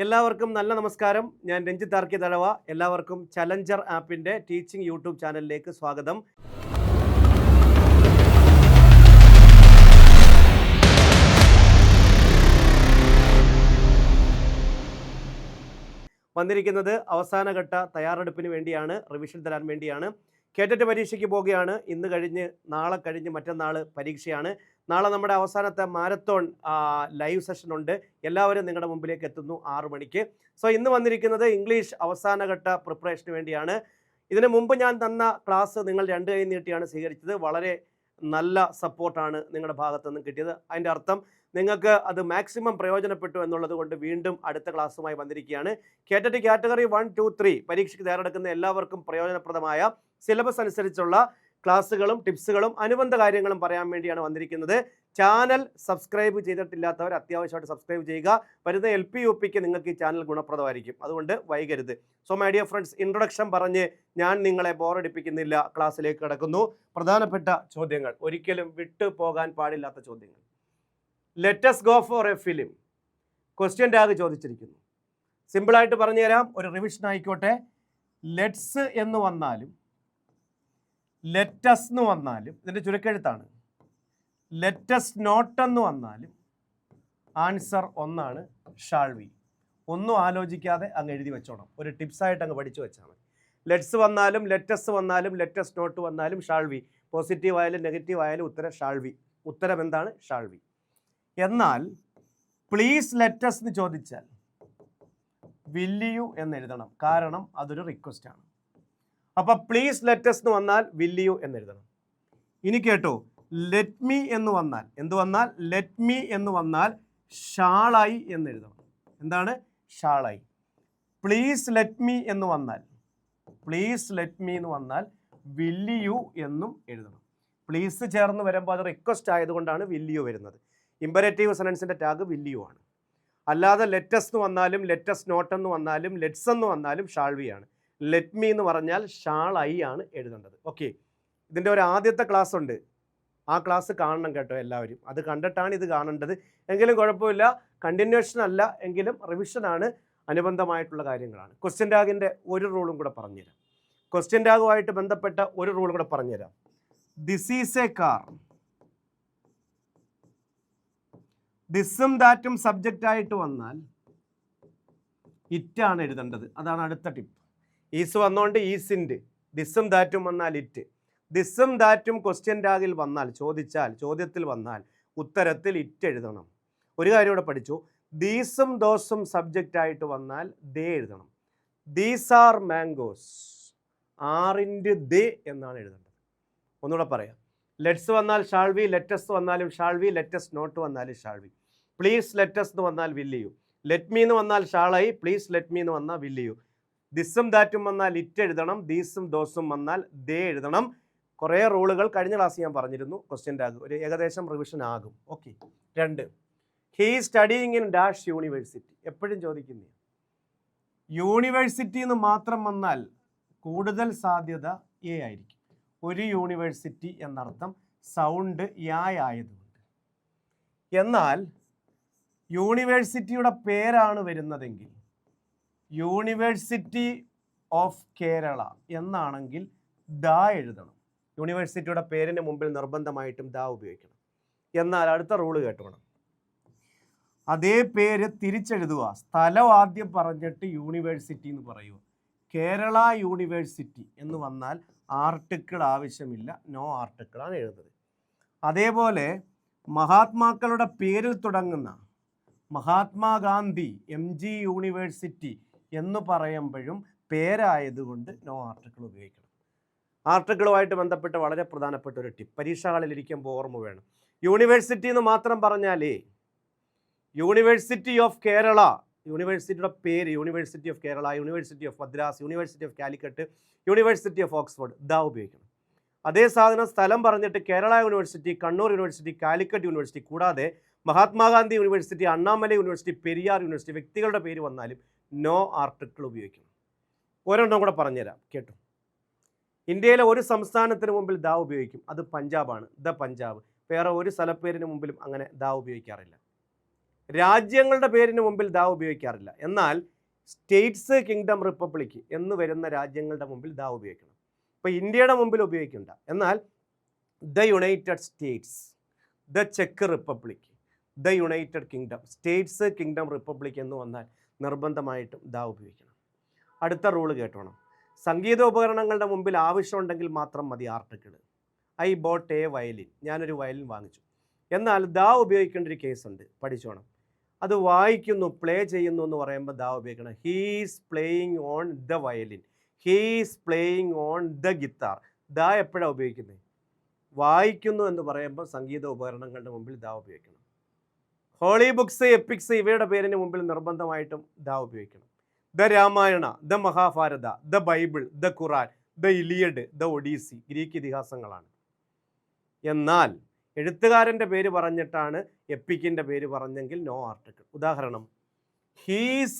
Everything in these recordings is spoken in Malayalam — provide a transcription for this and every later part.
എല്ലാവർക്കും നല്ല നമസ്കാരം. ഞാൻ രഞ്ജിത്ത് ആർക്കി തഴവ. എല്ലാവർക്കും ചലഞ്ചർ ആപ്പിൻ്റെ ടീച്ചിങ് യൂട്യൂബ് ചാനലിലേക്ക് സ്വാഗതം. വന്നിരിക്കുന്നത് അവസാനഘട്ട തയ്യാറെടുപ്പിന് വേണ്ടിയാണ്, റിവിഷൻ തരാൻ വേണ്ടിയാണ്. കേറ്ററ്റ് പരീക്ഷയ്ക്ക് പോവുകയാണ്. ഇന്ന് കഴിഞ്ഞ് നാളെ കഴിഞ്ഞ് മറ്റന്നാൾ പരീക്ഷയാണ്. നാളെ നമ്മുടെ അവസാനത്തെ മാരത്തോൺ ലൈവ് സെഷൻ ഉണ്ട്. എല്ലാവരും നിങ്ങളുടെ മുമ്പിലേക്ക് എത്തുന്നു 6 മണിക്ക്. സോ ഇന്ന് വന്നിരിക്കുന്നത് ഇംഗ്ലീഷ് അവസാനഘട്ട പ്രിപ്പറേഷന് വേണ്ടിയാണ്. ഇതിനു മുമ്പ് ഞാൻ തന്ന ക്ലാസ് നിങ്ങൾ 2 കൈ നീട്ടിയാണ് സ്വീകരിച്ചത്. വളരെ നല്ല സപ്പോർട്ടാണ് നിങ്ങളുടെ ഭാഗത്തു നിന്നും കിട്ടിയത്. അതിൻ്റെ അർത്ഥം നിങ്ങൾക്ക് അത് മാക്സിമം പ്രയോജനപ്പെട്ടു എന്നുള്ളത് കൊണ്ട് വീണ്ടും അടുത്ത ക്ലാസ്സുമായി വന്നിരിക്കുകയാണ്. കേറ്ററ്റ് കാറ്റഗറി 1, 2, 3 പരീക്ഷയ്ക്ക് തയ്യാറെടുക്കുന്ന എല്ലാവർക്കും പ്രയോജനപ്രദമായ സിലബസ് അനുസരിച്ചുള്ള ക്ലാസ്സുകളും ടിപ്സുകളും അനുബന്ധ കാര്യങ്ങളും പറയാൻ വേണ്ടിയാണ് വന്നിരിക്കുന്നത്. ചാനൽ സബ്സ്ക്രൈബ് ചെയ്തിട്ടില്ലാത്തവർ അത്യാവശ്യമായിട്ട് സബ്സ്ക്രൈബ് ചെയ്യുക. വരുന്ന LP UPക്ക് നിങ്ങൾക്ക് ഈ ചാനൽ ഗുണപ്രദമായിരിക്കും. അതുകൊണ്ട് വൈകരുത്. So my dear friends, introduction പറഞ്ഞ് ഞാൻ നിങ്ങളെ ബോറടിപ്പിക്കുന്നില്ല. ക്ലാസ്സിലേക്ക് കടക്കുന്നു. പ്രധാനപ്പെട്ട ചോദ്യങ്ങൾ, ഒരിക്കലും വിട്ടു പോകാൻ പാടില്ലാത്ത ചോദ്യങ്ങൾ. Let's go for a film. Question tag ചോദിച്ചിരിക്കുന്നു. സിമ്പിളായിട്ട് പറഞ്ഞു തരാം, ഒരു റിവിഷൻ ആയിക്കോട്ടെ. ലെറ്റ്സ് എന്ന് വന്നാലും ലെറ്റസ് എന്ന് വന്നാലും ഇതിൻ്റെ ചുരുക്കെഴുത്താണ്. ലെറ്റസ് നോട്ട് എന്ന് വന്നാലും ആൻസർ ഒന്നാണ്, ഷാൾ വി. ഒന്നും ആലോചിക്കാതെ അങ്ങ് എഴുതി വെച്ചോണം. ഒരു ടിപ്സായിട്ട് അങ്ങ് പഠിച്ചു വെച്ചാൽ മതി. ലെറ്റ്സ് വന്നാലും ലെറ്റസ് വന്നാലും ലെറ്റസ് നോട്ട് വന്നാലും ഷാൾ വി. പോസിറ്റീവ് ആയാലും നെഗറ്റീവ് ആയാലും ഉത്തരം ഷാൾ വി. ഉത്തരം എന്താണ്? Shall we. എന്നാൽ പ്ലീസ് ലെറ്റസ് എന്ന് ചോദിച്ചാൽ വിൽ യു എന്ന് എഴുതണം. കാരണം അതൊരു റിക്വസ്റ്റ് ആണ്. അപ്പം പ്ലീസ് ലെറ്റസ് എന്ന് വന്നാൽ വിൽ യു എന്ന് എഴുതണം. ഇനി കേട്ടോ, ലെറ്റ് മീ എന്ന് വന്നാൽ എന്ത് വന്നാൽ? ലെറ്റ് മീ എന്ന് വന്നാൽ ഷാളായി എന്ന് എഴുതണം. എന്താണ്? ഷാളായി. പ്ലീസ് ലെറ്റ് മീ എന്ന് വന്നാൽ വിൽ യു എന്നും എഴുതണം. പ്ലീസ് ചേർന്ന് വരുമ്പോൾ അത് റിക്വസ്റ്റ് ആയതുകൊണ്ടാണ് വിൽ യു വരുന്നത്. ഇമ്പരേറ്റീവ് സെനൻസിൻ്റെ ടാഗ് വിൽ യു ആണ്. അല്ലാതെ ലെറ്റസ് എന്ന് വന്നാലും ലെറ്റസ് നോട്ട് എന്ന് വന്നാലും ലെറ്റ്സ് എന്ന് വന്നാലും ഷാൾ വി ആണ്. ലെറ്റ് മീ എന്ന് പറഞ്ഞാൽ ഷാൾ ഐ ആണ് എഴുതേണ്ടത്. ഓക്കെ, ഇതിൻ്റെ ഒരു ആദ്യത്തെ ക്ലാസ് ഉണ്ട്. ആ ക്ലാസ് കാണണം കേട്ടോ എല്ലാവരും. അത് കണ്ടിട്ടാണ് ഇത് കാണേണ്ടത്. എങ്കിലും കുഴപ്പമില്ല, കണ്ടിന്യൂഷൻ അല്ല എങ്കിലും റിവിഷനാണ്, അനുബന്ധമായിട്ടുള്ള കാര്യങ്ങളാണ്. ക്വസ്റ്റ്യൻ ടാഗിൻ്റെ ഒരു റൂളും കൂടെ പറഞ്ഞുതരാം. ക്വസ്റ്റ്യൻ ടാഗുമായിട്ട് ബന്ധപ്പെട്ട ഒരു റൂൾ കൂടെ പറഞ്ഞുതരാം. This is a car. ദിസും ദാറ്റും സബ്ജക്റ്റ് ആയിട്ട് വന്നാൽ ഇറ്റാണ് എഴുതേണ്ടത്. അതാണ് അടുത്ത ടിപ്പ്. ഈസ് വന്നുകൊണ്ട് ഈസിൻ്റെ, ദിസും ദാറ്റും വന്നാൽ ഇറ്റ്. ദിസും ദാറ്റും ക്വസ്റ്റ്യൻ ടാഗിൽ വന്നാൽ, ചോദ്യത്തിൽ വന്നാൽ ഉത്തരത്തിൽ ഇറ്റ് എഴുതണം. ഒരു കാര്യം ഇവിടെ പഠിച്ചു. ദീസും ദോസും സബ്ജക്റ്റ് ആയിട്ട് വന്നാൽ ദേ എഴുതണം. ദീസ് ആർ മാംഗോസ്, ആറിൻ്റെ ദേ എന്നാണ് എഴുതേണ്ടത്. ഒന്നുകൂടെ പറയാം. ലെറ്റ്സ് വന്നാൽ ഷാൾ വി, ലെറ്റസ് വന്നാലും ഷാൾ വി, ലെറ്റസ് നോട്ട് വന്നാലും ഷാൾ വി. പ്ലീസ് ലെറ്റസ് എന്ന് വന്നാൽ വിൽ യു. ലെറ്റ് മീ എന്ന് വന്നാൽ ഷാളായി, പ്ലീസ് ലെറ്റ് മീ എന്ന് വന്നാൽ വിൽ യു. ദിസും ദാറ്റും വന്നാൽ ഇറ്റ് എഴുതണം. ദീസും ദോസും വന്നാൽ ദേ എഴുതണം. കുറേ റൂളുകൾ കഴിഞ്ഞ ക്ലാസ് ഞാൻ പറഞ്ഞിരുന്നു. ക്വസ്റ്റ്യൻ ടാഗ് ഒരു ഏകദേശം റിവിഷൻ ആകും. Okay. 2, he studying in dash university. എപ്പോഴും ചോദിക്കുന്നേ. യൂണിവേഴ്സിറ്റി എന്ന് മാത്രം വന്നാൽ കൂടുതൽ സാധ്യത എ ആയിരിക്കും. ഒരു യൂണിവേഴ്സിറ്റി എന്നർത്ഥം, സൗണ്ട് യായതുകൊണ്ട്. എന്നാൽ യൂണിവേഴ്സിറ്റിയുടെ പേരാണ് വരുന്നതെങ്കിൽ, യൂണിവേഴ്സിറ്റി ഓഫ് കേരള എന്നാണെങ്കിൽ ദ എഴുതണം. യൂണിവേഴ്സിറ്റിയുടെ പേരിന് മുമ്പിൽ നിർബന്ധമായിട്ടും ദ ഉപയോഗിക്കണം. എന്നാൽ അടുത്ത റൂള് കേട്ടോണം. അതേ പേര് തിരിച്ചെഴുതുക. സ്ഥലം ആദ്യം പറഞ്ഞിട്ട് യൂണിവേഴ്സിറ്റി എന്ന് പറയുക. കേരള യൂണിവേഴ്സിറ്റി എന്ന് വന്നാൽ ആർട്ടിക്കിൾ ആവശ്യമില്ല, നോ ആർട്ടിക്കിളാണ് എഴുതുന്നത്. അതേപോലെ മഹാത്മാക്കളുടെ പേരിൽ തുടങ്ങുന്ന മഹാത്മാഗാന്ധി MG യൂണിവേഴ്സിറ്റി എന്ന് പറയുമ്പോഴും പേരായതുകൊണ്ട് നോ ആർട്ടിക്കിൾ ഉപയോഗിക്കണം. ആർട്ടിക്കിളുമായിട്ട് ബന്ധപ്പെട്ട് വളരെ പ്രധാനപ്പെട്ട ഒരു ടിപ്പ്, പരീക്ഷകളിൽ ഇരിക്കുമ്പോൾ ഓർമ്മ വേണം. യൂണിവേഴ്സിറ്റി എന്ന് മാത്രം പറഞ്ഞാലേ, യൂണിവേഴ്സിറ്റി ഓഫ് കേരള, യൂണിവേഴ്സിറ്റിയുടെ പേര് university of Kerala, university of Madras, university of Calicut, university of Oxford, the ഉപയോഗിക്കണം. അതേ സാധനം സ്ഥലം പറഞ്ഞിട്ട് Kerala university, Kannur university, Calicut university, കൂടാതെ Mahatma Gandhi university, Annamalai university, Periyar university, വ്യക്തികളുടെ പേര് വന്നാലും നോ ആർട്ടിക്കിൾ ഉപയോഗിക്കണം. ഒരെണ്ണം കൂടെ പറഞ്ഞുതരാം കേട്ടോ. ഇന്ത്യയിലെ ഒരു സംസ്ഥാനത്തിന് മുമ്പിൽ ദ ഉപയോഗിക്കും, അത് പഞ്ചാബാണ്, ദ പഞ്ചാബ്. വേറെ ഒരു സ്ഥലപ്പേരിന് മുമ്പിലും അങ്ങനെ ദ ഉപയോഗിക്കാറില്ല. രാജ്യങ്ങളുടെ പേരിന് മുമ്പിൽ ദ ഉപയോഗിക്കാറില്ല. എന്നാൽ സ്റ്റേറ്റ്സ്, കിങ്ഡം, റിപ്പബ്ലിക് എന്ന് വരുന്ന രാജ്യങ്ങളുടെ മുമ്പിൽ ദ ഉപയോഗിക്കണം. ഇപ്പോൾ ഇന്ത്യയുടെ മുമ്പിൽ ഉപയോഗിക്കണ്ട. എന്നാൽ the United States, the cheque republic, the United kingdom, States, kingdom, republic എന്ന് വന്നാൽ നിർബന്ധമായിട്ടും ദ ഉപയോഗിക്കണം. അടുത്ത റൂള് കേട്ടോണം. സംഗീത ഉപകരണങ്ങളുടെ മുമ്പിൽ ആവശ്യമുണ്ടെങ്കിൽ മാത്രം മതി article. I boat A violin, ഞാനൊരു വയലിൻ വാങ്ങിച്ചു. എന്നാൽ ദ ഉപയോഗിക്കേണ്ട ഒരു കേസുണ്ട്, പഠിച്ചോണം. അത് വായിക്കുന്നു, പ്ലേ ചെയ്യുന്നു എന്ന് പറയുമ്പോൾ ദ ഉപയോഗിക്കണം. He's playing on the violin, he's playing on the guitar. The എപ്പോഴാണ് ഉപയോഗിക്കുന്നത്? വായിക്കുന്നു എന്ന് പറയുമ്പോൾ സംഗീത ഉപകരണങ്ങളുടെ മുമ്പിൽ ദ ഉപയോഗിക്കണം. ഹോളി ബുക്സ്, എപ്പിക്സ് ഇവയുടെ പേരിന് മുമ്പിൽ നിർബന്ധമായിട്ടും ദ ഉപയോഗിക്കണം. The Ramayana, the Mahabharata, the Bible, the Quran, the Iliad, the Odyssey Greek ഇതിഹാസങ്ങളാണ്. എന്നാൽ എഴുത്തുകാരൻ്റെ പേര് പറഞ്ഞിട്ടാണ് എപ്പിക്കിൻ്റെ പേര് പറഞ്ഞെങ്കിൽ നോ ആർട്ടിക്കിൾ. ഉദാഹരണം, he's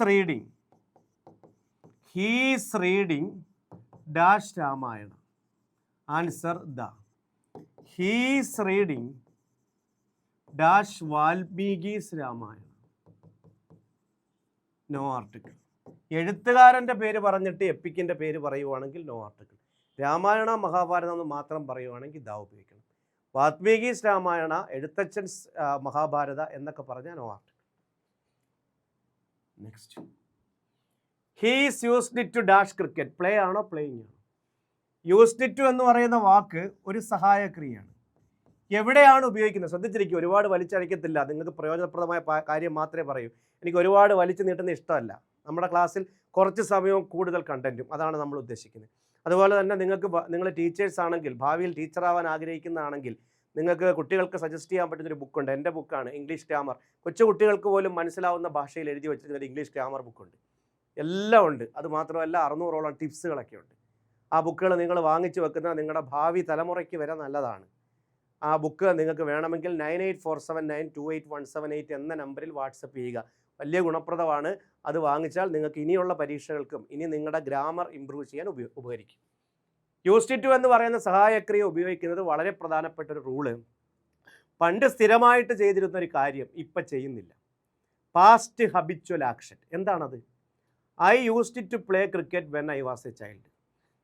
reading dash Ramayana. Answer the. He's reading dash Valmiki's Ramayana. No article. എഴുത്തുകാരൻ്റെ പേര് പറഞ്ഞിട്ട് എപ്പിക്കിൻ്റെ പേര് പറയുവാണെങ്കിൽ നോ ആർട്ടിക്കിൾ. രാമായണ, മഹാഭാരതം എന്ന് മാത്രം പറയുവാണെങ്കിൽ ദ ഉപയോഗിക്കണം. വാൽമീകീസ് രാമായണ, എഴുത്തച്ഛൻ മഹാഭാരത എന്നൊക്കെ പറഞ്ഞാൽ no article. Next, he's used it to dash cricket. Play ആണോ പ്ലേയിങ് ആണോ? യൂസ്ഡ് ഇറ്റ് എന്ന് പറയുന്ന വാക്ക് ഒരു സഹായക്രിയയാണ്. എവിടെയാണ് ഉപയോഗിക്കുന്നത്? ശ്രദ്ധിച്ചിരിക്കും, ഒരുപാട് വലിച്ചഴിക്കത്തില്ല. നിങ്ങൾക്ക് പ്രയോജനപ്രദമായ കാര്യം മാത്രമേ പറയൂ. എനിക്ക് ഒരുപാട് വലിച്ചു നീട്ടുന്ന ഇഷ്ടമല്ല. നമ്മുടെ ക്ലാസ്സിൽ കുറച്ച് സമയവും കൂടുതൽ കണ്ടൻറ്റും, അതാണ് നമ്മൾ ഉദ്ദേശിക്കുന്നത്. അതുപോലെ തന്നെ നിങ്ങൾ ടീച്ചേഴ്സ് ആണെങ്കിൽ, ഭാവിയിൽ ടീച്ചറാവാൻ ആഗ്രഹിക്കുന്നതാണെങ്കിൽ, നിങ്ങൾക്ക് കുട്ടികൾക്ക് സജസ്റ്റ് ചെയ്യാൻ പറ്റുന്നൊരു ബുക്കുണ്ട്. എൻ്റെ ബുക്കാണ്, ഇംഗ്ലീഷ് ഗ്രാമർ. കൊച്ചു കുട്ടികൾക്ക് പോലും മനസ്സിലാവുന്ന ഭാഷയിൽ എഴുതി വെച്ചിരുന്നൊരു ഇംഗ്ലീഷ് ഗ്രാമർ ബുക്കുണ്ട്. എല്ലാം ഉണ്ട്. അത് മാത്രമല്ല 600ഓളം ടിപ്സുകളൊക്കെ ഉണ്ട്. ആ ബുക്കുകൾ നിങ്ങൾ വാങ്ങിച്ചു വെക്കുന്നത് നിങ്ങളുടെ ഭാവി തലമുറയ്ക്ക് വരെ നല്ലതാണ്. ആ ബുക്ക് നിങ്ങൾക്ക് വേണമെങ്കിൽ 9847928178 എന്ന നമ്പറിൽ വാട്സപ്പ് ചെയ്യുക. വലിയ ഗുണപ്രദമാണ്. അത് വാങ്ങിച്ചാൽ നിങ്ങൾക്ക് ഇനിയുള്ള പരീക്ഷകൾക്കും ഇനി നിങ്ങളുടെ ഗ്രാമർ ഇമ്പ്രൂവ് ചെയ്യാൻ ഉപകരിക്കും. യൂസ്ഡ് ടു എന്ന് പറയുന്ന സഹായക്രിയ ഉപയോഗിക്കുന്നത് വളരെ പ്രധാനപ്പെട്ട ഒരു റൂള്. പണ്ട് സ്ഥിരമായിട്ട് ചെയ്തിരുന്ന ഒരു കാര്യം ഇപ്പം ചെയ്യുന്നില്ല. Past habitual action. എന്താണത്? I used to play cricket when I was a child.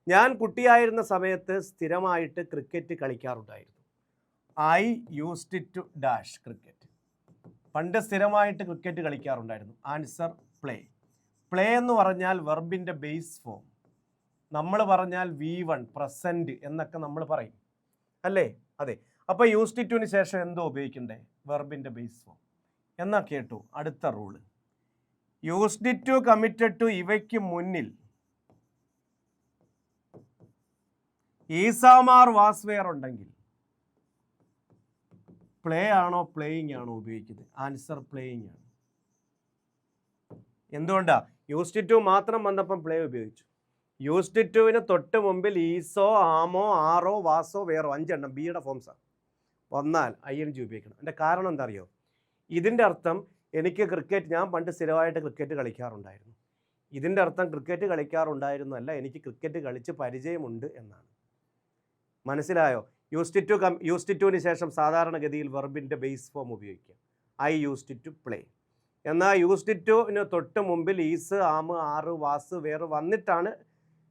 ഞാൻ കുട്ടിയായിരുന്ന സമയത്ത് സ്ഥിരമായിട്ട് ക്രിക്കറ്റ് കളിക്കാറുണ്ടായിരുന്നു. I used to dash cricket. പണ്ട് സ്ഥിരമായിട്ട് ക്രിക്കറ്റ് കളിക്കാറുണ്ടായിരുന്നു. Answer play. പ്ലേ എന്ന് പറഞ്ഞാൽ വെർബിൻ്റെ ബേസ് ഫോം. നമ്മൾ പറഞ്ഞാൽ V1 പ്രസൻറ്റ് എന്നൊക്കെ നമ്മൾ പറയും, അല്ലേ? അതെ. അപ്പോൾ യൂസ്ഡ് ടുവിന് ശേഷം എന്തോ ഉപയോഗിക്കണ്ടേ? വെർബിൻ്റെ ബേസ് ഫോം. എന്നാ കേട്ടു. അടുത്ത rule, used to, committed to ഇവയ്ക്ക് മുന്നിൽ ഈസാമാർ വാസ്വെയർ ഉണ്ടെങ്കിൽ പ്ലേ ആണോ പ്ലേയിങ് ആണോ ഉപയോഗിക്കുന്നത്? ആൻസർ പ്ലേയിങ് ആണ്. എന്തുകൊണ്ടാണ്? യൂസ്ഡ് ടു മാത്രം വന്നപ്പം പ്ലേ ഉപയോഗിച്ചു. യൂസ്ഡ് ടുവിന് തൊട്ട് മുമ്പിൽ ഈസോ, ആമോ, ആറോ, വാസോ, വേറോ 5 എണ്ണം ബിയുടെ ഫോംസാണ് വന്നാൽ ING ഉപയോഗിക്കണം. എൻ്റെ കാരണം എന്താ അറിയോ? ഇതിൻ്റെ അർത്ഥം എനിക്ക് ഞാൻ പണ്ട് സ്ഥിരമായിട്ട് ക്രിക്കറ്റ് കളിക്കാറുണ്ടായിരുന്നു. ഇതിൻ്റെ അർത്ഥം ക്രിക്കറ്റ് കളിക്കാറുണ്ടായിരുന്നു അല്ല, എനിക്ക് ക്രിക്കറ്റ് കളിച്ച് പരിചയമുണ്ട് എന്നാണ്. മനസ്സിലായോ? യൂസ്ഡ് ടുവിന് ശേഷം സാധാരണഗതിയിൽ വെർബിൻ്റെ ബേസ് ഫോം ഉപയോഗിക്കുക. I used to play. എന്നാൽ യൂസ്ഡ് ടുവിന് തൊട്ട് മുമ്പിൽ ഈസ്, ആമ്, ആറ്, വാസ്, വേറെ വന്നിട്ടാണ്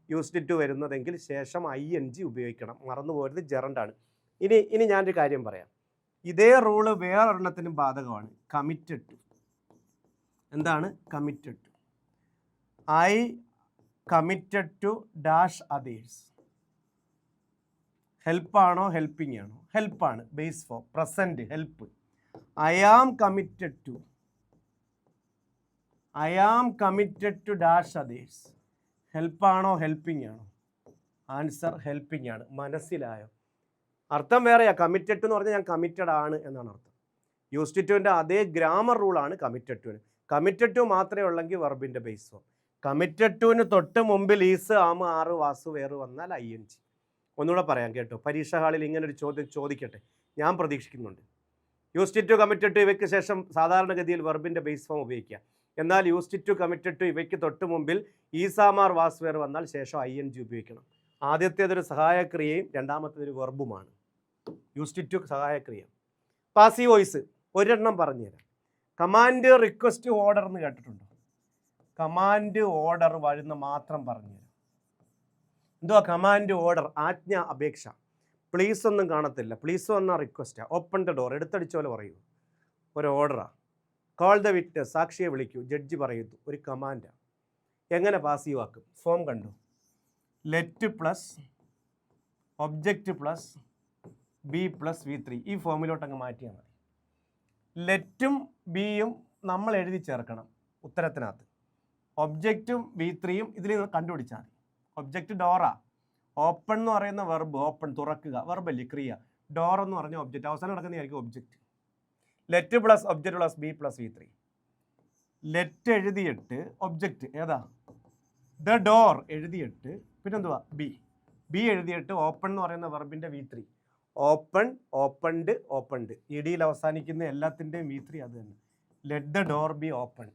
യൂസ്ഡ് ടു വരുന്നതെങ്കിൽ ശേഷം ING ഉപയോഗിക്കണം. മറന്നു പോരുത്, ജെറണ്ടാണ്. ഇനി ഞാനൊരു കാര്യം പറയാം. ഇതേ റൂള് വേറൊരെണ്ണത്തിനും ബാധകമാണ്. Committed to. എന്താണ് committed to? I committed to dash others. ഹെൽപ്പാണോ ഹെൽപ്പിംഗ് ആണോ? ഹെൽപ്പാണ് base form, present help. I am committed to dash others. ഹെൽപ്പാണോ ഹെൽപ്പിംഗ് ആണോ? ആൻസർ ഹെൽപ്പിംഗ് ആണ്. മനസ്സിലായോ? അർത്ഥം വേറെയാ. കമ്മിറ്റഡ് എന്ന് പറഞ്ഞാൽ ഞാൻ കമ്മിറ്റഡ് ആണ് എന്നാണ് അർത്ഥം. യൂസ്ഡ് ടുവിൻ്റെ അതേ ഗ്രാമർ റൂളാണ് കമ്മിറ്റഡ് ടുവിന്. കമ്മിറ്റഡ് ടു മാത്രമേ ഉള്ളെങ്കിൽ വെർബിൻ്റെ ബേസ് ഫോം. കമ്മിറ്റഡ് ടുവിന് തൊട്ട് മുമ്പിൽ ഈസ്, ആമ്, ആറ്, വാസു, വേറ് വന്നാൽ ING. ഒന്നുകൂടെ പറയാം കേട്ടോ. പരീക്ഷാ ഹാളിൽ ഇങ്ങനൊരു ചോദ്യം ചോദിക്കട്ടെ, ഞാൻ പ്രതീക്ഷിക്കുന്നുണ്ട്. യൂസ്ഡ് ടു, കമ്മിറ്റഡ് ടു ഇവയ്ക്ക് ശേഷം സാധാരണഗതിയിൽ വെർബിൻ്റെ ബേസ് ഫോം ഉപയോഗിക്കുക. എന്നാൽ യൂസ്ഡ് ടു, കമ്മിറ്റഡ് ടു ഇവയ്ക്ക് തൊട്ട് മുമ്പിൽ ഈസാമാർ, വാസ്, വേർ വന്നാൽ ശേഷം ING ഉപയോഗിക്കണം. ആദ്യത്തേതൊരു സഹായക്രിയയും രണ്ടാമത്തേതൊരു വെർബുമാണ്. യൂസ്ഡ് ടു സഹായക്രിയ. പാസീവ് വോയിസ് ഒരെണ്ണം പറഞ്ഞുതരാം. കമാൻഡ് റിക്വസ്റ്റ് ഓർഡർ എന്ന് കേട്ടിട്ടുണ്ടോ? കമാൻഡ് ഓർഡർ വരുന്ന മാത്രം പറഞ്ഞുതരാം. എന്തുവാ കമാൻഡ് ഓർഡർ? ആജ്ഞ, അപേക്ഷ. പ്ലീസ് ഒന്നും കാണത്തില്ല. പ്ലീസ് വന്നാൽ റിക്വസ്റ്റാണ്. ഓപ്പൺ ദ ഡോർ, എടുത്തടിച്ച പോലെ പറയൂ, ഒരു ഓർഡറാണ്. കോൾ ദ വിറ്റ്നസ്, സാക്ഷിയെ വിളിക്കൂ, ജഡ്ജി പറയുന്നു, ഒരു കമാൻഡാണ്. എങ്ങനെ പാസീവ് ആക്കും? ഫോം കണ്ടു. Let plus object plus be plus V3. ഈ ഫോമിലോട്ട് അങ്ങ് മാറ്റിയാൽ മതി. ലെറ്റും ബിയും നമ്മൾ എഴുതി ചേർക്കണം ഉത്തരത്തിനകത്ത്. ഒബ്ജക്റ്റും V3യും ഇതിൽ നിന്ന് കണ്ടുപിടിച്ചാൽ മതി. ഒബ്ജക്റ്റ് ഡോറാ. ഓപ്പൺ എന്ന് പറയുന്ന വെർബ്, ഓപ്പൺ തുറക്കുക, വെർബല്ലേ, ക്രിയ. ഡോർ എന്ന് പറഞ്ഞ ഒബ്ജക്റ്റ്, അവസാനം നടക്കുന്നതായിരിക്കും object. Let plus object plus be plus V3. Let എഴുതിയിട്ട് ഒബ്ജക്റ്റ് ഏതാ? ദ ഡോർ എഴുതിയിട്ട് പിന്നെന്തുവാ? ബി എഴുതിയിട്ട് ഓപ്പൺ എന്ന് പറയുന്ന വെർബിൻ്റെ V3. Open, opened, opened. ഇടിയിൽ അവസാനിക്കുന്ന എല്ലാത്തിൻ്റെയും V3 അത് തന്നെ. Let the door be opened.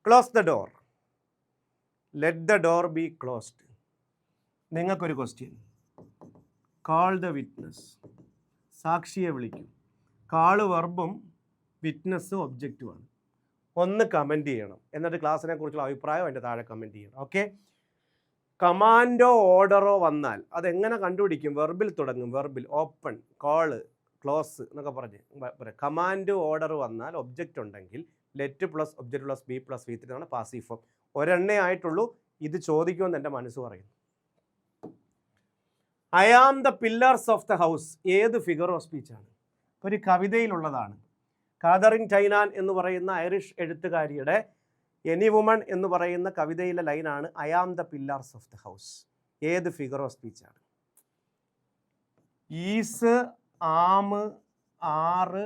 Close the door. Let the door be closed. നിങ്ങൾക്കൊരു ക്വസ്റ്റ്യൻ. കാൾ ദ വിറ്റ്നസ്, സാക്ഷിയെ വിളിക്കും. കാള് വെർബും വിറ്റ്നസ് ഒബ്ജക്റ്റുമാണ്. ഒന്ന് കമൻറ്റ് ചെയ്യണം, എന്നിട്ട് ക്ലാസ്സിനെ കുറിച്ചുള്ള അഭിപ്രായം അതിൻ്റെ താഴെ കമൻറ്റ് ചെയ്യണം. ഓക്കെ. കമാൻഡോ ഓർഡറോ വന്നാൽ അതെങ്ങനെ കണ്ടുപിടിക്കും? വെർബിൽ തുടങ്ങും. വെർബിൽ ഓപ്പൺ, കോള്, ക്ലോസ് എന്നൊക്കെ പറഞ്ഞ് കമാൻഡ് ഓർഡർ വന്നാൽ ഒബ്ജക്റ്റ് ഉണ്ടെങ്കിൽ let plus object plus be plus V3 എന്നാണ് പാസീവ് ഫോം. ഒരെണ്ണേ ആയിട്ടുള്ളൂ. ഇത് ചോദിക്കുമെന്ന് എൻ്റെ മനസ്സ് പറയുന്നു. I am the pillars of the house ഏത് ഫിഗർ ഓഫ് സ്പീച്ചാണ്? ഒരു കവിതയിലുള്ളതാണ്. കാതറിൻ ടൈനാൻ എന്ന് പറയുന്ന ഐറിഷ് എഴുത്തുകാരിയുടെ എനി വുമൺ എന്ന് പറയുന്ന കവിതയിലെ ലൈനാണ് I am the pillars of the house. ഏത് ഫിഗർ ഓഫ് സ്പീച്ചാണ്? Is, am, are,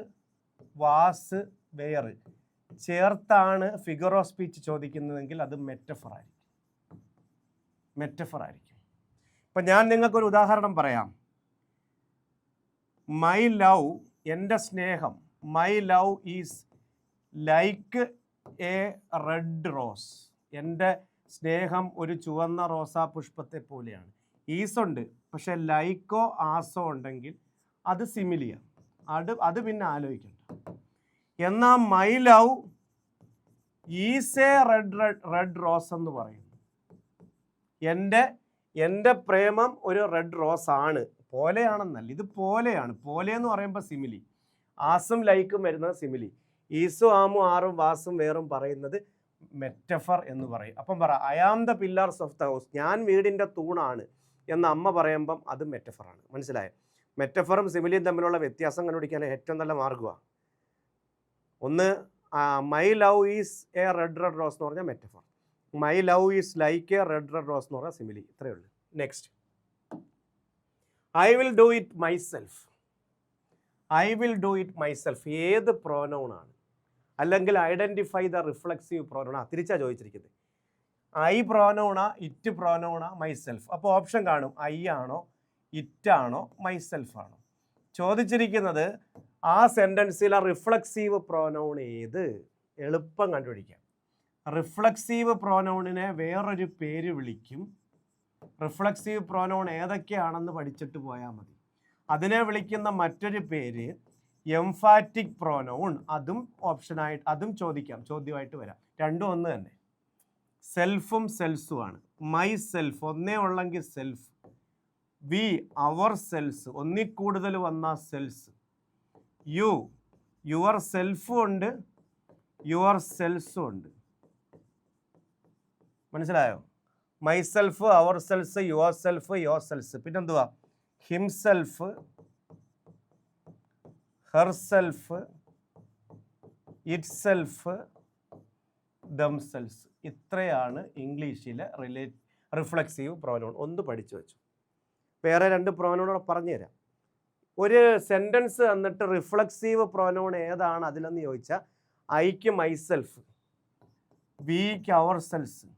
was, were ചേർത്താണ് ഫിഗർ ഓഫ് സ്പീച്ച് ചോദിക്കുന്നതെങ്കിൽ അത് മെറ്റഫർ ആയിരിക്കും. മെറ്റഫർ ആയിരിക്കും. ഇപ്പം ഞാൻ നിങ്ങൾക്കൊരു ഉദാഹരണം പറയാം. മൈ ലവ്, എൻ്റെ സ്നേഹം, my love is like a red rose. എൻ്റെ സ്നേഹം ഒരു ചുവന്ന റോസാ പുഷ്പത്തെ പോലെയാണ്. ഈസുണ്ട്, പക്ഷെ ലൈക്കോ ആസോ ഉണ്ടെങ്കിൽ അത് സിമിലിയാണ്. അത് പിന്നെ ആലോചിക്കണ്ട. എന്നാൽ my love is a red rose എന്ന് പറയുന്നു. എൻ്റെ പ്രേമം ഒരു റെഡ് റോസ് ആണ്. പോലെയാണെന്നല്ല, ഇത് പോലെയാണ്. പോലെ എന്ന് പറയുമ്പോൾ സിമിലി. ആസും ലൈക്കും വരുന്നത് സിമിലി. ഈസും ആമും ആറും വാസും വേറും പറയുന്നത് മെറ്റഫർ എന്ന് പറയും. അപ്പം പറ I am the pillars of the house, ഞാൻ വീടിൻ്റെ തൂണാണ് എന്ന് അമ്മ പറയുമ്പം അത് മെറ്റഫറാണ്. മനസ്സിലായോ? മെറ്റഫറും സിമിലിയും തമ്മിലുള്ള വ്യത്യാസം കണ്ടുപിടിക്കാൻ ഏറ്റവും നല്ല മാർഗ്ഗമാണ്. ഒന്ന് my love is a red rose എന്ന് പറഞ്ഞാൽ metaphor. My love is like a red rose എന്ന് പറഞ്ഞാൽ സിമിലി. ഇത്രയേ ഉള്ളൂ. Next, I will do it myself. I will do it myself ഏത് പ്രോനൗണാണ്? അല്ലെങ്കിൽ ഐഡൻറ്റിഫൈ ദ റിഫ്ലെക്സീവ് പ്രോനൗണാ? തിരിച്ചാണ് ചോദിച്ചിരിക്കുന്നത്. ഐ പ്രോനൗണാ, ഇറ്റ് പ്രോനൗണാ, മൈസെൽഫ്? അപ്പോൾ ഓപ്ഷൻ കാണും, ഐ ആണോ, ഇറ്റാണോ, മൈസെൽഫ് ആണോ? ചോദിച്ചിരിക്കുന്നത് ആ സെൻറ്റൻസിലെ റിഫ്ലെക്സീവ് പ്രോനൗൺ ഏത്? എളുപ്പം കണ്ടുപിടിക്കാം. റിഫ്ലെക്സീവ് പ്രോനൗണിനെ വേറൊരു പേര് വിളിക്കും. റിഫ്ലെക്സീവ് പ്രോനൗൺ ഏതൊക്കെയാണെന്ന് പഠിച്ചിട്ട് പോയാൽ മതി. അതിനെ വിളിക്കുന്ന മറ്റൊരു പേര് എംഫാറ്റിക് പ്രോനൗൺ. അതും ഓപ്ഷനായിട്ട്, അതും ചോദിക്കാം, ചോദ്യമായിട്ട് വരാം. രണ്ടും ഒന്ന് തന്നെ. സെൽഫും സെൽസുമാണ്. മൈ സെൽഫ് ഒന്നേ ഉള്ളെങ്കിൽ സെൽഫ്. വി, അവർ സെൽസ്, ഒന്നിൽ കൂടുതൽ വന്നാൽ സെൽസ്. യു, യുവർ സെൽഫും ഉണ്ട്, യുവർ സെൽസും ഉണ്ട്. മനസ്സിലായോ? My self, our selves, yourself, yourselves. പിന്നെന്തുവാ? Himself, herself, itself, themselves. ഇത്രയാണ് ഇംഗ്ലീഷിലെ റിഫ്ലെക്സീവ് പ്രോനൗൺ. ഒന്ന് പഠിച്ചു വെച്ചു. വേറെ രണ്ട് പ്രോനൗണോടെ പറഞ്ഞുതരാം. ഒരു സെൻറ്റൻസ് എന്നിട്ട് റിഫ്ലെക്സീവ് പ്രോനൗൺ ഏതാണ് അതിലെന്ന് ചോദിച്ചാൽ ഐക്ക് മൈസെൽഫ്, വിക്ക് അവർ സെൽസ്,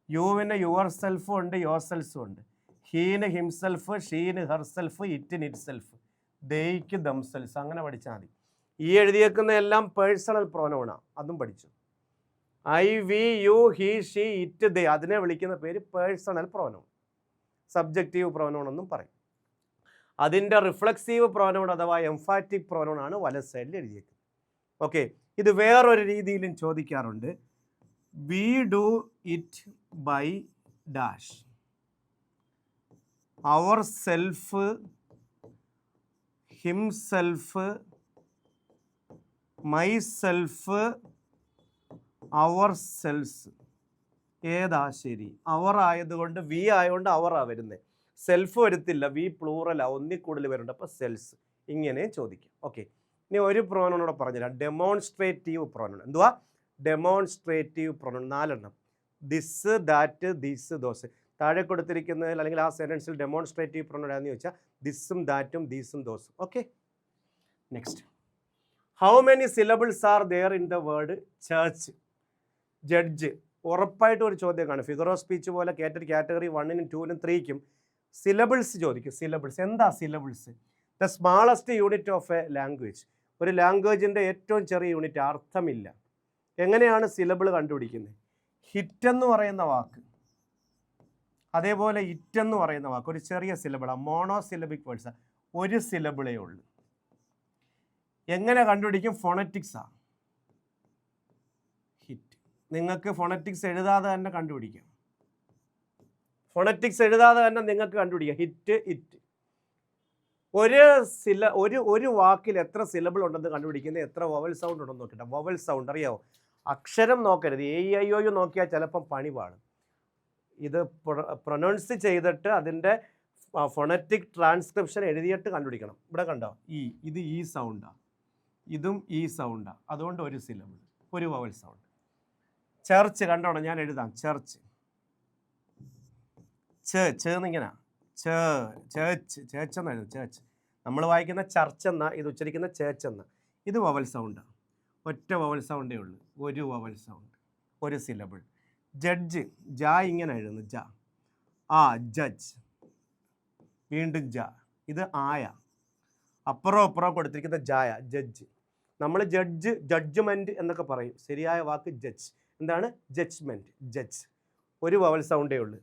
യുവിന് യുവർ സെൽഫും ഉണ്ട്, യുവർ സെൽസും ഉണ്ട്. ഹീന് ഹിംസെൽഫ്, ഷീന് ഹെർസെൽഫ്, ഇറ്റിന് ഇറ്റ് സെൽഫ്, ദേയ്ക്ക് ദംസെൽസ്. അങ്ങനെ പഠിച്ചാൽ മതി. ഈ എഴുതിയേക്കുന്ന എല്ലാം പേഴ്സണൽ പ്രോനൗണാണ്. അതും പഠിച്ചു. I, we, you, he, she, it, they അതിനെ വിളിക്കുന്ന പേര് പേഴ്സണൽ പ്രോനൗൺ. സബ്ജക്റ്റീവ് പ്രോനൗൺ എന്നും പറയും. അതിൻ്റെ റിഫ്ലെക്സീവ് പ്രോനൗൺ അഥവാ എംഫാറ്റിക് പ്രോനൗൺ ആണ് വലത് സൈഡിൽ എഴുതിയേക്കുന്നത്. ഓക്കെ, ഇത് വേറൊരു രീതിയിലും ചോദിക്കാറുണ്ട്. We do it by dash. Our self, himself, my self, our selves. ഏതാ ശരി? അവർ ആയതുകൊണ്ട്, വി ആയതുകൊണ്ട് അവറാ വരുന്നത്. സെൽഫ് വരത്തില്ല, വി പ്ലൂറലാ, ഒന്നിൽ കൂടുതൽ വരുന്നുണ്ട്, അപ്പോൾ സെൽസ്. ഇങ്ങനെ ചോദിക്കും. ഓക്കെ, ഇനി ഒരു പ്രോനോണൂടെ പറഞ്ഞുതരാം. Demonstrative pronoun. എന്തുവാ? Demonstrative pronoun 4 this, that, these, those. താഴെ കൊടുത്തിരിക്കുന്നതിൽ അല്ലെങ്കിൽ ആ സെൻറ്റൻസിൽ ഡെമോൺസ്ട്രേറ്റീവ് പ്രോനോൺ ഏതാണെന്ന് ചോദിച്ചാൽ ദിസും ദാറ്റും ദീസും ദോസും. Okay, next. How many syllables are there in the word church? Judge. ഉറപ്പായിട്ടും ഒരു ചോദ്യം കാണും. ഫിഗർ ഓഫ് സ്പീച്ച് പോലെ കാറ്റഗറി 1-നും 2-നും 3-ക്കും സിലബിൾസ് ചോദിക്കും. സിലബിൾസ് എന്താ? Syllables the smallest unit of a language. ഒരു ലാംഗ്വേജിൻ്റെ ഏറ്റവും ചെറിയ യൂണിറ്റ്. അർത്ഥമില്ല. എങ്ങനെയാണ് സിലബിൾ കണ്ടുപിടിക്കുന്നത്? ഹിറ്റ് എന്ന് പറയുന്ന വാക്ക്, അതേപോലെ ഇറ്റ് എന്ന് പറയുന്ന വാക്ക് ഒരു ചെറിയ സിലബിളാണ്. മോണോസിലബിക് വേർഡ്സ്, ഒരു സിലബിളേ ഉള്ളൂ. എങ്ങനെ കണ്ടുപിടിക്കും? ഫോണറ്റിക്സാണ് ഹിറ്റ്. നിങ്ങൾക്ക് ഫോണറ്റിക്സ് എഴുതാതെ തന്നെ കണ്ടുപിടിക്കാം. ഫോണറ്റിക്സ് എഴുതാതെ തന്നെ നിങ്ങൾക്ക് കണ്ടുപിടിക്കാം. Hit, it. ഒരു വാക്കിൽ എത്ര സിലബിൾ ഉണ്ടെന്ന് കണ്ടുപിടിക്കുന്നത് എത്ര വവൽ സൗണ്ട് ഉണ്ടെന്ന് നോക്കിയിട്ട്. വവൽ സൗണ്ട് അറിയാമോ? അക്ഷരം നോക്കരുത്. AIOU നോക്കിയാൽ ചിലപ്പം പണി പാടും. ഇത് പ്രൊനൗൺസ് ചെയ്തിട്ട് അതിൻ്റെ ഫോണറ്റിക് ട്രാൻസ്ക്രിപ്ഷൻ എഴുതിയിട്ട് കണ്ടുപിടിക്കണം. ഇവിടെ കണ്ടോ? ഇത് ഈ സൗണ്ടാണ്, ഇതും ഈ സൗണ്ടാണ്. അതുകൊണ്ട് ഒരു സിലബിൾ, ഒരു വവൽ സൗണ്ട്. ചർച്ച് കണ്ടോണം, ഞാൻ എഴുതാം. ചർച്ച്, ചേന്നിങ്ങനെ ചേർച്ച്, ചേർച്ച് എന്നായിരുന്നു. ചേർച്ച്. നമ്മൾ വായിക്കുന്ന ചർച്ച് എന്ന, ഇത് ഉച്ചരിക്കുന്ന ചേർച്ച് എന്ന. ഇത് വവൽ സൗണ്ടാണ്. ഒറ്റ വവൽ സൗണ്ടേ ഉള്ളൂ. ഒരു വവൽ സൗണ്ട്, ഒരു സിലബിൾ. ജഡ്ജ്, ജ ഇങ്ങനെ എഴുതുന്നു. ജ. ആ, ജഡ്ജ്. വീണ്ടും ജ. ഇത് ആയ. അപ്പുറം കൊടുത്തിരിക്കുന്ന ജായ, ജഡ്ജ്. നമ്മൾ ജഡ്ജ്, ജഡ്ജ്മെൻറ്റ് എന്നൊക്കെ പറയും. ശരിയായ വാക്ക് ജഡ്ജ്. എന്താണ്? Judgement, judge. ഒരു വവൽ സൗണ്ടേ ഉള്ളൂ.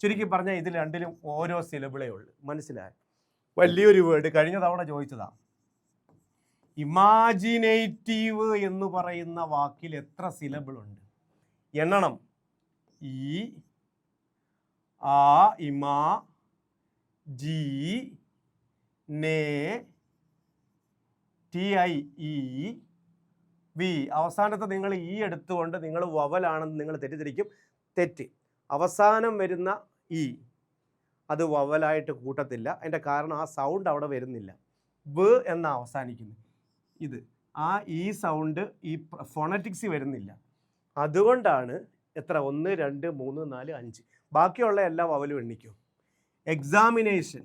ചുരുക്കി പറഞ്ഞാൽ ഇതിൽ രണ്ടിലും ഓരോ സിലബിളേ ഉള്ളൂ. മനസ്സിലായി? വലിയൊരു വേർഡ് കഴിഞ്ഞ തവണ ചോദിച്ചതാണ്. ഇമാജിനേറ്റീവ് എന്ന് പറയുന്ന വാക്കിൽ എത്ര സിലബിൾ ഉണ്ട്? എണ്ണണം. ഈ, ആ, ഇമാ, ജി, നേ, TIE, വി. അവസാനത്തെ നിങ്ങൾ ഈ എടുത്തുകൊണ്ട് നിങ്ങൾ വവലാണെന്ന് നിങ്ങൾ തെറ്റിദ്ധരിക്കും. തെറ്റ്. അവസാനം വരുന്ന ഈ അത് വവലായിട്ട് കൂട്ടത്തില്ല. അതിൻ്റെ കാരണം ആ സൗണ്ട് അവിടെ വരുന്നില്ല. വ് എന്ന അവസാനിക്കുന്നു. ഇത് ആ ഈ സൗണ്ട് ഈ ഫോണറ്റിക്സ് വരുന്നില്ല. അതുകൊണ്ടാണ് എത്ര 1, 2, 3, 4, 5 ബാക്കിയുള്ള എല്ലാ വവലും എണ്ണിക്കും. എക്സാമിനേഷൻ,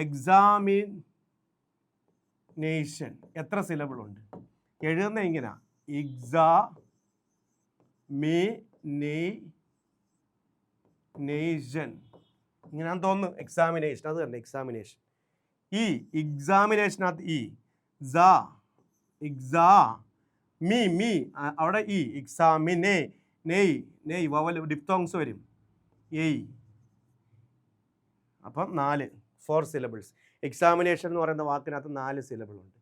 എക്സാമിനേഷൻ എത്ര സിലബിൾ ഉണ്ട്? എഴുതുന്ന ഇങ്ങനെ എക്സാമിനേഷൻ ഇങ്ങനെയാന്ന് തോന്നുന്നു. എക്സാമിനേഷൻ അത് തന്നെ. എക്സാമിനേഷൻ. ഈ എക്സാമിനേഷനകത്ത് ഈ എക്സാ മീ അവിടെ ഈ എക്സാമിനേ നെയ് വവൽ ഡിപ്തോങ്സ് വരും. എയ്. അപ്പം 4 സിലബിൾസ്. എക്സാമിനേഷൻ എന്ന് പറയുന്ന വാക്കിനകത്ത് 4 സിലബിളുണ്ട്.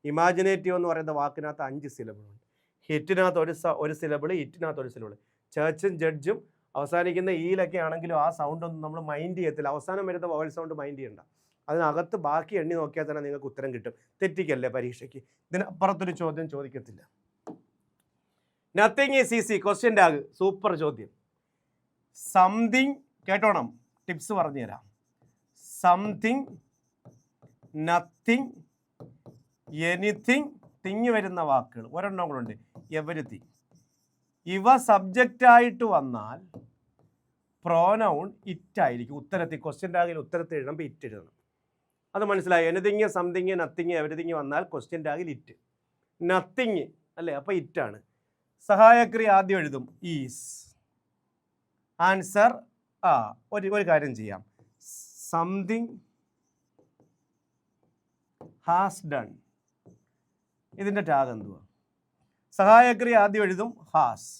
ഇമാജിനേറ്റീവ് എന്ന് പറയുന്ന വാക്കിനകത്ത് 5 സിലബിളുണ്ട്. ഹിറ്റിനകത്ത് ഒരു സിലബിൾ, ഇറ്റിനകത്ത് ഒരു സിലബിൾ. ചർച്ചും ജഡ്ജും അവസാനിക്കുന്ന ഈയിലൊക്കെ ആണെങ്കിലും ആ സൗണ്ടൊന്നും നമ്മൾ മൈൻഡ് ചെയ്യത്തില്ല. അവസാനം വരുന്ന വവൽ സൗണ്ട് മൈൻഡ് ചെയ്യണ്ട. അതിനകത്ത് ബാക്കി എണ്ണി നോക്കിയാൽ തന്നെ നിങ്ങൾക്ക് ഉത്തരം കിട്ടും. തെറ്റിക്കല്ലേ പരീക്ഷയ്ക്ക്. ഇതിനപ്പുറത്തൊരു ചോദ്യം ചോദിക്കത്തില്ല. Nothing is easy. Question tag super ചോദ്യം. സംതിങ് കേട്ടോണം, ടിപ്സ് പറഞ്ഞുതരാം. സംതിങ്, നത്തിങ്, എനിത്തിങ്, തിങ് വരുന്ന വാക്കുകൾ ഒരെണ്ണം കൂടെ ഉണ്ട്. എവരിതിങ്. ഇവ സബ്ജക്റ്റായിട്ട് വന്നാൽ പ്രോനൗൺ ഇറ്റായിരിക്കും. ഉത്തരത്തിൽ ക്വസ്റ്റ്യൻ ടാഗിൽ ഉത്തരത്തിൽ എഴുതുമ്പോൾ ഇറ്റ് എഴുതണം. അത് മനസ്സിലായി? എനിത്തിങ്, സംതിങ്, നത്തിങ്, എവരിതിങ് വന്നാൽ ക്വസ്റ്റ്യൻ ടാഗിൽ ഇറ്റ്. നത്തിങ് അല്ലേ, അപ്പോൾ ഇറ്റാണ്. സഹായക്രിയ ആദ്യം എഴുതും ഈസ്. ആൻസർ ഒരു കാര്യം ചെയ്യാം. Something has done. ഇതിൻ്റെ ടാഗ് എന്തുവാ? സഹായക്രിയ ആദ്യം എഴുതും ഹാസ്.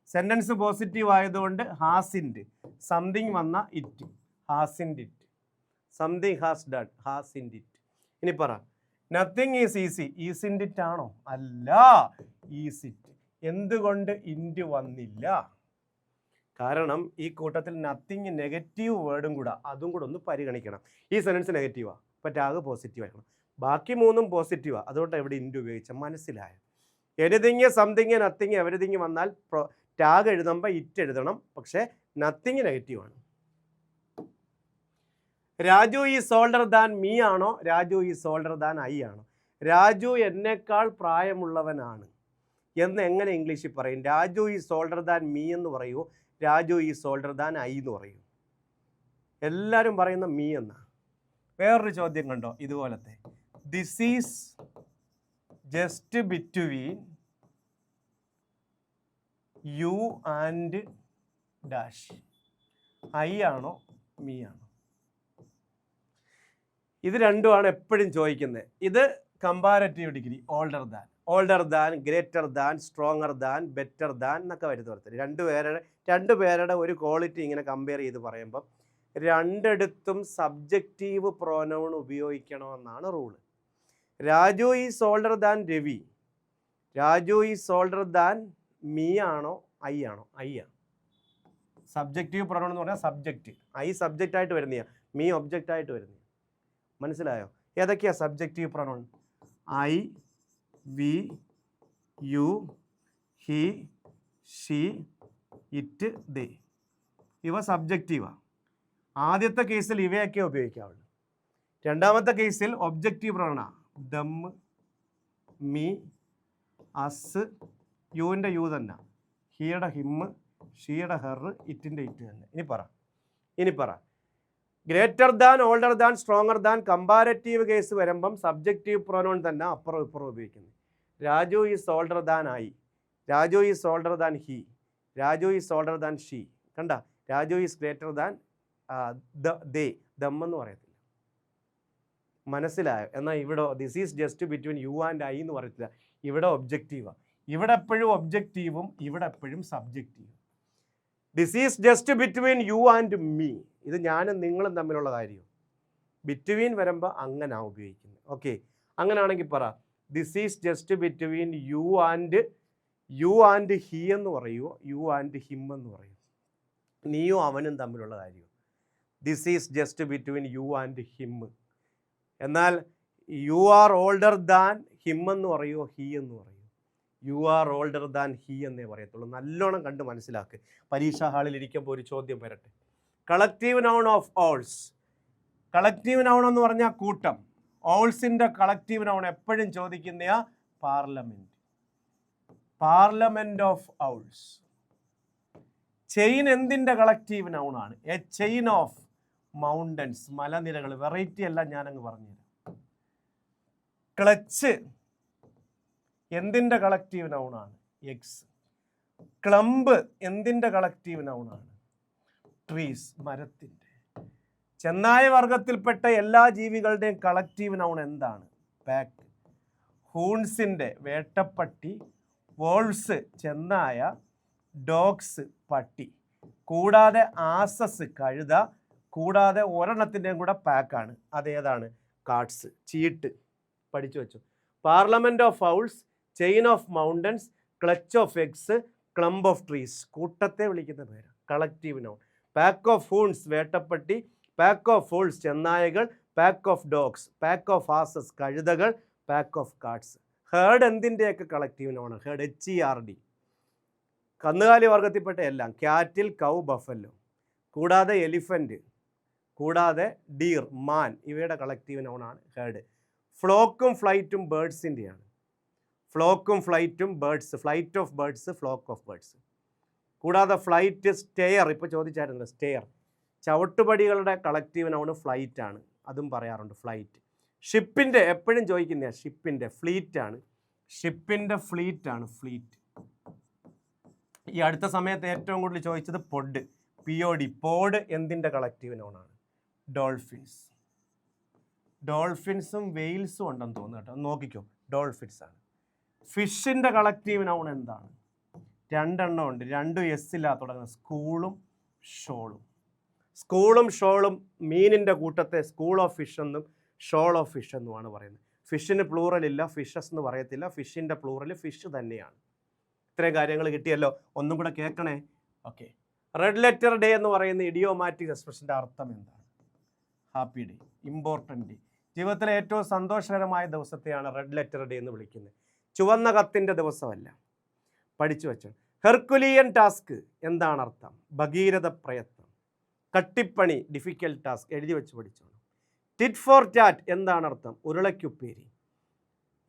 സെൻറ്റൻസ് പോസിറ്റീവ് ആയതുകൊണ്ട് ഹാസിൻ്റെ. സംതിങ് വന്ന ഇറ്റ്, ഹാസിൻ്റെ ഇറ്റ്. സംതിങ് ഹാസ് ഡൺ, ഹാസിൻ്റെ ഇറ്റ്. ഇനി പറ, nothing is easy. Isn't it ആണോ? അല്ല, ഈസ് ഇറ്റ്. എന്തുകൊണ്ട് ഇൻഡ് വന്നില്ല? കാരണം ഈ കൂട്ടത്തിൽ നത്തിങ് നെഗറ്റീവ് വേർഡും കൂടെ, അതും കൂടെ ഒന്ന് പരിഗണിക്കണം. ഈ സെൻറ്റൻസ് നെഗറ്റീവാണ്, അപ്പോൾ ടാഗ് പോസിറ്റീവ് ആയിരിക്കണം. ബാക്കി മൂന്നും പോസിറ്റീവാണ്, അതുകൊണ്ട് എവിടെ ഇൻഡ് ഉപയോഗിച്ച മനസ്സിലായോ? എനിതിങ്, സംതിങ്, നത്തിങ്, എവരിതിങ് വന്നാൽ ടാഗ് എഴുതുമ്പോൾ ഇറ്റ് എഴുതണം, പക്ഷേ നത്തിങ് നെഗറ്റീവാണ്. Raju is older than me ആണോ? Raju is older than I ആണോ? രാജു എന്നേക്കാൾ പ്രായമുള്ളവനാണ് എന്ന് എങ്ങനെ ഇംഗ്ലീഷിൽ പറയും? Raju is older than me എന്ന് പറയൂ, Raju is older than I എന്ന് പറയൂ? എല്ലാവരും പറയുന്ന മീ എന്നാ. വേറൊരു ചോദ്യം കണ്ടോ ഇതുപോലത്തെ, this is just between you and dash, I ആണോ മീ ആണോ? ഇത് രണ്ടുമാണ് എപ്പോഴും ചോദിക്കുന്നത്. ഇത് comparative degree, older than, greater than, stronger than, better than എന്നൊക്കെ വരുന്നത്. രണ്ടുപേരുടെ ഒരു ക്വാളിറ്റി ഇങ്ങനെ കമ്പയർ ചെയ്ത് പറയുമ്പം രണ്ടിടത്തും സബ്ജക്റ്റീവ് പ്രോനൗൺ ഉപയോഗിക്കണമെന്നാണ് rule. Raju is older than Ravi, Raju is older than me ആണോ ഐ ആണോ? ഐ ആണ്. സബ്ജക്റ്റീവ് പ്രോനൗൺ എന്ന് പറഞ്ഞാൽ സബ്ജക്റ്റ്, ഐ സബ്ജക്റ്റ് ആയിട്ട് വരുന്നതാണ്, മീ ഒബ്ജക്റ്റ് ആയിട്ട് വരുന്നതാണ്. മനസ്സിലായോ? ഏതൊക്കെയാണ് subjective pronoun? I, we, you, he, she, it, they. ഇവ സബ്ജക്റ്റീവാണ്. ആദ്യത്തെ കേസിൽ ഇവയൊക്കെ ഉപയോഗിക്കാവുള്ളൂ. രണ്ടാമത്തെ കേസിൽ ഒബ്ജക്റ്റീവ് പ്രോനൗണാണ്. ദം, മീ, അസ്, യുവിൻ്റെ യു തന്നെ, ഹിയുടെ ഹിം, ഷീയുടെ ഹെർ, ഇറ്റിൻ്റെ ഇറ്റ് തന്നെ. ഇനി പറ greater than, older than, stronger than, comparative case വരുമ്പം സബ്ജക്റ്റീവ് പ്രോനൗൺ തന്നെ അപ്പുറം ഇപ്പുറം ഉപയോഗിക്കുന്നത്. Raju is older than I, Raju is older than he, Raju is older than she. കണ്ട, Raju is greater than they, them എന്ന് പറയത്തില്ല. മനസ്സിലായോ? എന്നാൽ ഇവിടെ this is just between you and I എന്ന് പറയത്തില്ല, ഇവിടെ ഒബ്ജക്റ്റീവാണ്. ഇവിടെ എപ്പോഴും ഒബ്ജക്റ്റീവും ഇവിടെ എപ്പോഴും സബ്ജക്റ്റീവും. This is just between you and me, ഇത് ഞാനും നിങ്ങളും തമ്മിലുള്ള കാര്യം. ബിറ്റ്വീൻ വരുമ്പോൾ അങ്ങനെ ഉപയോഗിക്കുന്നത്. ഓക്കെ, അങ്ങനെയാണെങ്കിൽ പറ, this is just between you and he എന്ന് പറയുമോ, യു ആൻഡ് ഹിം എന്ന് പറയും? നീയും അവനും തമ്മിലുള്ള കാര്യം. This is just between you and him. എന്നാൽ you are older than him എന്ന് പറയുമോ, ഹി എന്ന് പറയും? You are older than he എന്നേ പറയത്തുള്ളൂ. നല്ലോണം കണ്ട് മനസ്സിലാക്കുക. പരീക്ഷാ ഹാളിൽ ഇരിക്കുമ്പോൾ ഒരു ചോദ്യം വരട്ടെ. Collective noun of owls. Collective noun എന്ന് പറഞ്ഞാൽ കൂട്ടം. ഓൾസിൻ്റെ കളക്റ്റീവ് നൗൺ എപ്പോഴും ചോദിക്കുന്ന parliament. Parliament of owls. Chain എന്തിൻ്റെ കളക്റ്റീവ് നൗണാണ്? എ ചെയിൻ ഓഫ് മൗണ്ടൻസ്, മലനിരകൾ. വെറൈറ്റി എല്ലാം ഞാനങ്ങ് പറഞ്ഞുതരാം. ക്ലച്ച് എന്തിൻ്റെ കളക്റ്റീവ് നൗണാണ്? എക്സ്. ക്ലംബ് എന്തിൻ്റെ കളക്റ്റീവ് നൗണാണ്? ട്രീസ്, മരത്തിൻ്റെ. ചെന്നായ വർഗത്തിൽപ്പെട്ട എല്ലാ ജീവികളുടെയും കളക്റ്റീവ് നൗൺ എന്താണ്? പാക്ക്. ഹൂൺസിൻ്റെ വേട്ടപ്പട്ടി, വോൾസ് ചെന്നായ, ഡോഗ്സ് പട്ടി, കൂടാതെ ആസസ് കഴുത, കൂടാതെ ഒരെണ്ണത്തിൻ്റെയും കൂടെ പാക്കാണ്. അതേതാണ്? കാർഡ്സ്, ചീട്ട്. പഠിച്ചു വെച്ചു. Parliament of owls, chain of mountains, clutch of eggs, clump of trees. കൂട്ടത്തെ വിളിക്കുന്ന പേര് collective noun. Pack of hounds വേട്ടപ്പട്ടി, പാക്ക് ഓഫ് വോൾസ് ചെന്നായകൾ, pack of dogs, pack of asses കഴുതകൾ, പാക്ക് ഓഫ് കാർഡ്സ്. ഹേർഡ് എന്തിൻ്റെയൊക്കെ കളക്റ്റീവ് നൗണാണ്? Herd, HERD. കന്നുകാലി വർഗത്തിൽപ്പെട്ട എല്ലാം. ക്യാറ്റിൽ, കൗ, ബഫല്ലോ, കൂടാതെ എലിഫൻറ്റ്, കൂടാതെ ഡീർ, മാൻ, ഇവയുടെ കളക്റ്റീവ് നൗണാണ് ഹേർഡ്. ഫ്ലോക്കും ഫ്ലൈറ്റും ബേർഡ്സിൻ്റെയാണ്. ഫ്ലോക്കും ഫ്ലൈറ്റും birds, flight of birds, flock of birds. കൂടാതെ ഫ്ലൈറ്റ്, സ്റ്റെയർ, ഇപ്പോൾ ചോദിച്ചായിരുന്നല്ലോ സ്റ്റെയർ, ചവിട്ടുപടികളുടെ കളക്റ്റീവ് നൗണ് ഫ്ലൈറ്റ് ആണ്, അതും പറയാറുണ്ട്, ഫ്ലൈറ്റ്. ഷിപ്പിൻ്റെ എപ്പോഴും ചോദിക്കുന്ന ഷിപ്പിൻ്റെ, ഫ്ലീറ്റ് ആണ്. ഷിപ്പിൻ്റെ ഫ്ലീറ്റ് ആണ്, ഫ്ലീറ്റ്. ഈ അടുത്ത സമയത്ത് ഏറ്റവും കൂടുതൽ ചോദിച്ചത് പൊഡ്, POD, പോഡ് എന്തിൻ്റെ കളക്റ്റീവ് നൗണാണ്? ഡോൾഫിൻസ്. ഡോൾഫിൻസും വെയിൽസും ഉണ്ടെന്ന് തോന്നുന്നു കേട്ടോ, നോക്കിക്കോ, ഡോൾഫിൻസ് ആണ്. ഫിഷിൻ്റെ കളക്റ്റീവ് നൗൺ എന്താണ്? രണ്ടെണ്ണം ഉണ്ട്, രണ്ടും എസ്സില്ലാ തുടങ്ങുന്നത്, സ്കൂളും ഷോളും. സ്കൂളും ഷോളും മീനിൻ്റെ കൂട്ടത്തെ സ്കൂൾ ഓഫ് ഫിഷ് എന്നും ഷോൾ ഓഫ് ഫിഷ് എന്നുമാണ് പറയുന്നത്. ഫിഷിന് പ്ലൂറൽ ഇല്ല, ഫിഷസ് എന്ന് പറയത്തില്ല, ഫിഷിൻ്റെ പ്ലൂറൽ ഫിഷ് തന്നെയാണ്. ഇത്രയും കാര്യങ്ങൾ കിട്ടിയല്ലോ, ഒന്നും കൂടെ കേൾക്കണേ. ഓക്കെ, റെഡ് ലെറ്റർ ഡേ എന്ന് പറയുന്ന ഇഡിയോമാറ്റിക് എക്സ്പ്രഷൻ്റെ അർത്ഥം എന്താണ്? Happy day, important day. ജീവിതത്തിലെ ഏറ്റവും സന്തോഷകരമായ ദിവസത്തെയാണ് റെഡ് ലെറ്റർ ഡേ എന്ന് വിളിക്കുന്നത്. ചുവന്ന കത്തിൻ്റെ ദിവസമല്ല, പഠിച്ചു വെച്ചോ. ഹെർക്കുലിയൻ ടാസ്ക് എന്താണ് അർത്ഥം? ഭഗീരഥ പ്രയത്നം. കട്ടിപ്പണി, ഡിഫിക്കൽട്ട് ടാസ്ക്, എഴുതി വെച്ച് പഠിച്ചോളൂ. ടിറ്റ് ഫോർ ടാറ്റ് എന്താണ് അർത്ഥം? ഉരുളയ്ക്കുപ്പേരി.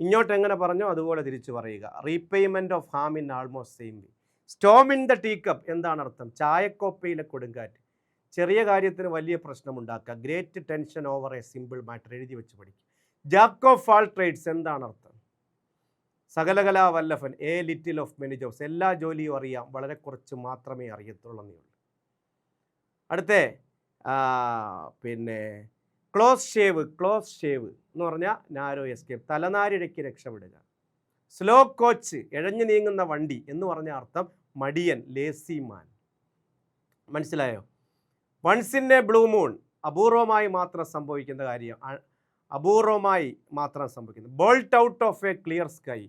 ഇങ്ങോട്ട് എങ്ങനെ പറഞ്ഞോ അതുപോലെ തിരിച്ചു പറയുക. Repayment of ham in almost same way. Storm in the tea cup എന്താണ് അർത്ഥം? ചായക്കോപ്പയിലെ കൊടുങ്കാറ്റ്. ചെറിയ കാര്യത്തിന് വലിയ പ്രശ്നമുണ്ടാക്കുക. Great tension over a simple matter, എഴുതി വെച്ച് പഠിക്കുക. ജാക്ക് ഓഫ് ആൾ ട്രേഡ്സ് എന്താണ് അർത്ഥം? സകലകലാ വല്ലഭൻ, a little of many jobs. എല്ലാ ജോലിയും അറിയാം, വളരെ കുറച്ച് മാത്രമേ അറിയത്തുള്ളൂ എന്നേ ഉള്ളൂ. അടുത്ത പിന്നെ ക്ലോസ് ഷേവ് എന്ന് പറഞ്ഞാൽ നാരോ എസ്കേപ്പ്, തലനാരിഴയ്ക്ക് രക്ഷപ്പെടുക. സ്ലോ കോച്ച്, ഇഴഞ്ഞു നീങ്ങുന്ന വണ്ടി എന്ന് പറഞ്ഞ അർത്ഥം മടിയൻ, ലേസി മാൻ. മനസ്സിലായോ? Once in a blue moon, അപൂർവമായി മാത്രം സംഭവിക്കുന്ന കാര്യം, അപൂർവമായി മാത്രം സംഭവിക്കുന്നത്. Bolt out of a clear sky,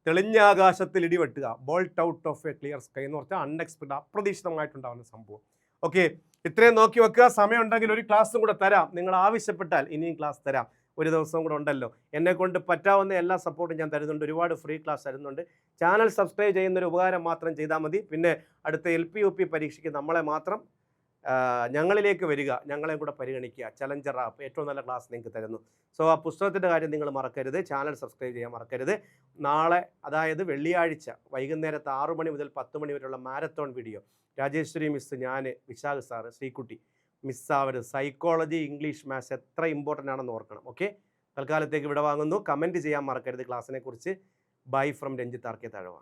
തെളിഞ്ഞ ആകാശത്തിൽ ഇടിവെട്ടുക. Bolt out of a clear sky എന്ന് പറഞ്ഞാൽ അൺഎക്സ്പെക്റ്റഡ്, അപ്രതീക്ഷിതമായിട്ടുണ്ടാകുന്ന സംഭവം. ഓക്കെ, ഇത്രയും നോക്കി വെക്കുക. സമയം ഉണ്ടെങ്കിൽ ഒരു ക്ലാസ്സും കൂടെ തരാം, നിങ്ങൾ ആവശ്യപ്പെട്ടാൽ ഇനിയും ക്ലാസ് തരാം. ഒരു ദിവസവും കൂടെ ഉണ്ടല്ലോ. എന്നെക്കൊണ്ട് പറ്റാവുന്ന എല്ലാ സപ്പോർട്ടും ഞാൻ തരുന്നുണ്ട്. ഒരുപാട് ഫ്രീ ക്ലാസ് തരുന്നുണ്ട്. ചാനൽ സബ്സ്ക്രൈബ് ചെയ്യുന്നൊരു ഉപകാരം മാത്രം ചെയ്താൽ മതി. പിന്നെ അടുത്ത LP UP പരീക്ഷയ്ക്ക് നമ്മളെ മാത്രം ഞങ്ങളിലേക്ക് വരിക, ഞങ്ങളെ കൂടെ പരിഗണിക്കുക. ചലഞ്ചർ ആപ്പ് ഏറ്റവും നല്ല ക്ലാസ് നിങ്ങൾക്ക് തരുന്നു. സോ ആ പുസ്തകത്തിൻ്റെ കാര്യം നിങ്ങൾ മറക്കരുത്. ചാനൽ സബ്സ്ക്രൈബ് ചെയ്യാൻ മറക്കരുത്. നാളെ, അതായത് വെള്ളിയാഴ്ച വൈകുന്നേരത്ത് 6 മണി മുതൽ 10 മണി വരെയുള്ള മാരത്തോൺ വീഡിയോ രാജേശ്വരി മിസ്, ഞാൻ, വിശാഖ് സാറ്, ശ്രീകുട്ടി, മിസ്സാവരുത്. സൈക്കോളജി, ഇംഗ്ലീഷ്, മാത്സ് എത്ര ഇമ്പോർട്ടൻ്റ് ആണെന്ന് ഓർക്കണം. ഓക്കെ, തൽക്കാലത്തേക്ക് ഇവിടെ വാങ്ങുന്നു. കമൻറ്റ് ചെയ്യാൻ മറക്കരുത് ക്ലാസ്സിനെ കുറിച്ച്. By from Ranjith RK താഴവാ.